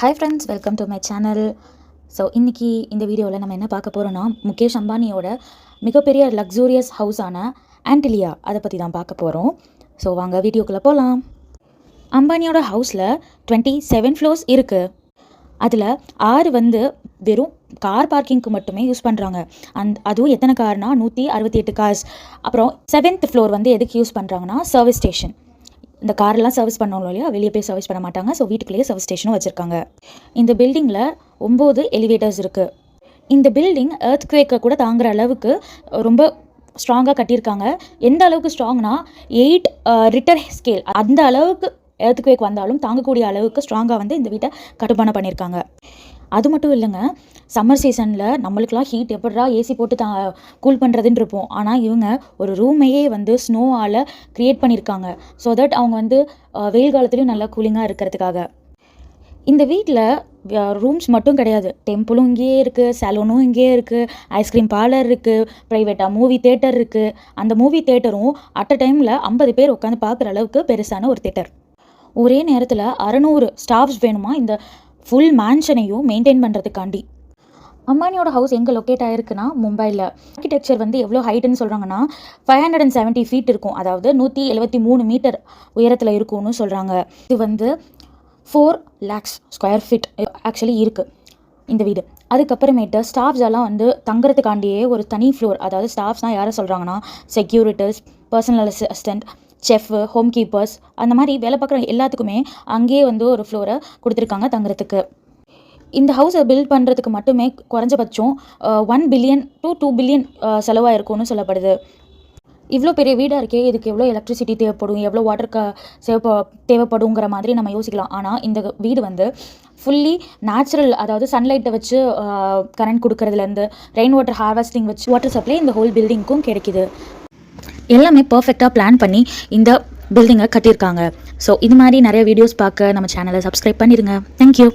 Hi friends, welcome to my channel. So இன்றைக்கி இந்த வீடியோவில் நம்ம என்ன பார்க்க போகிறோன்னா, முகேஷ் அம்பானியோட மிகப்பெரிய லக்ஸூரியஸ் ஹவுஸான ஆன்டிலியா அதை பற்றி தான் பார்க்க போகிறோம். ஸோ வாங்க வீடியோக்குள்ளே போகலாம். அம்பானியோட ஹவுஸில் 27 ஃப்ளோர்ஸ் இருக்குது. அதில் 6 வெறும் கார் பார்க்கிங்க்கு மட்டுமே யூஸ் பண்ணுறாங்க. அதுவும் எத்தனை கார்னா 168 கார்ஸ். அப்புறம் 7th ஃப்ளோர் எதுக்கு யூஸ் பண்ணுறாங்கன்னா சர்வீஸ் ஸ்டேஷன். இந்த காரெல்லாம் சர்வீஸ் பண்ணணும் இல்லையா, வெளியே போய் சர்வீஸ் பண்ண மாட்டாங்க. ஸோ வீட்டுக்குள்ளேயே சர்வீஸ் ஸ்டேஷனும் வச்சுருக்காங்க. இந்த பில்டிங்கில் 9 எலிவேட்டர்ஸ் இருக்குது. இந்த பில்டிங் எர்த்குவேக்கை கூட தாங்குற அளவுக்கு ரொம்ப ஸ்ட்ராங்காக கட்டியிருக்காங்க. எந்த அளவுக்கு ஸ்ட்ராங்னா 8 ரிட்டர் ஸ்கேல், அந்த அளவுக்கு எர்த்குவேக் வந்தாலும் தாங்கக்கூடிய அளவுக்கு ஸ்ட்ராங்காக இந்த வீட்டை கட்டுமானம் பண்ணியிருக்காங்க. அது மட்டும் இல்லைங்க, சம்மர் சீசனில் நம்மளுக்கெல்லாம் ஹீட் எப்படா ஏசி போட்டு கூல் பண்ணுறதுன்னு இருப்போம். ஆனால் இவங்க ஒரு ரூமையே ஸ்னோவால் க்ரியேட் பண்ணியிருக்காங்க. ஸோ தட் அவங்க வெயில் காலத்துலேயும் நல்லா கூலிங்காக இருக்கிறதுக்காக. இந்த வீட்டில் ரூம்ஸ் மட்டும் கிடையாது, டெம்பிளும் இங்கேயே இருக்குது, சலூனும் இங்கேயே இருக்குது, ஐஸ்கிரீம் பார்லர் இருக்குது, ப்ரைவேட்டாக மூவி தேட்டர் இருக்குது. அந்த மூவி தேட்டரும் அட் அ டைமில் 50 பேர் உட்காந்து பார்க்குற அளவுக்கு பெருசான ஒரு தேட்டர். ஒரே நேரத்தில் 600 ஸ்டாஃப்ஸ் வேணுமா இந்த ஃபுல் மேன்ஷனையும் மெயின்டைன் பண்ணுறதுக்காண்டி. அம்பானியோட ஹவுஸ் எங்கே லொக்கேட் ஆகிருக்குன்னா மும்பையில். ஆர்கிடெக்சர் எவ்வளோ ஹைட்டுன்னு சொல்கிறாங்கன்னா 570 ஃபீட் இருக்கும். அதாவது 173 மீட்டர் உயரத்தில் இருக்கும்னு சொல்கிறாங்க. இது 4 lakhs ஸ்கொயர் ஃபீட் ஆக்சுவலி இருக்குது இந்த வீடு. அதுக்கப்புறமேட்டு ஸ்டாஃப்ஸ் எல்லாம் தங்குறதுக்காண்டியே ஒரு தனி ஃப்ளோர். அதாவது ஸ்டாஃப்ஸ்னால் யாரை சொல்கிறாங்கன்னா securities, personal assistant, chef, home keepers, அந்த மாதிரி வேலை பார்க்குற எல்லாத்துக்குமே அங்கேயே ஒரு ஃப்ளோரை கொடுத்துருக்காங்க தங்குறதுக்கு. இந்த ஹவுஸை பில்ட் பண்ணுறதுக்கு மட்டுமே குறைஞ்சபட்சம் 1 பில்லியன் to 2 பில்லியன் செலவாக இருக்கும்னு சொல்லப்படுது. இவ்வளோ பெரிய வீடாக இருக்கே, இதுக்கு எவ்வளோ எலக்ட்ரிசிட்டி தேவைப்படும், எவ்வளோ வாட்டர் தேவைப்படுங்கிற மாதிரி நம்ம யோசிக்கலாம். ஆனால் இந்த வீடு ஃபுல்லி நேச்சுரல், அதாவது சன்லைட்டை வச்சு கரண்ட் கொடுக்கறதுலேருந்து ரெயின் வாட்டர் ஹார்வெஸ்டிங் வச்சு வாட்டர் சப்ளை இந்த ஹோல் பில்டிங்க்கும் கிடைக்கிது. எல்லாமே பர்ஃபெக்டாக பிளான் பண்ணி இந்த பில்டிங்கை கட்டியிருக்காங்க. ஸோ இது மாதிரி நிறைய வீடியோஸ் பார்க்க நம்ம சேனலை சப்ஸ்கிரைப் பண்ணிடுங்க. தேங்க்யூ.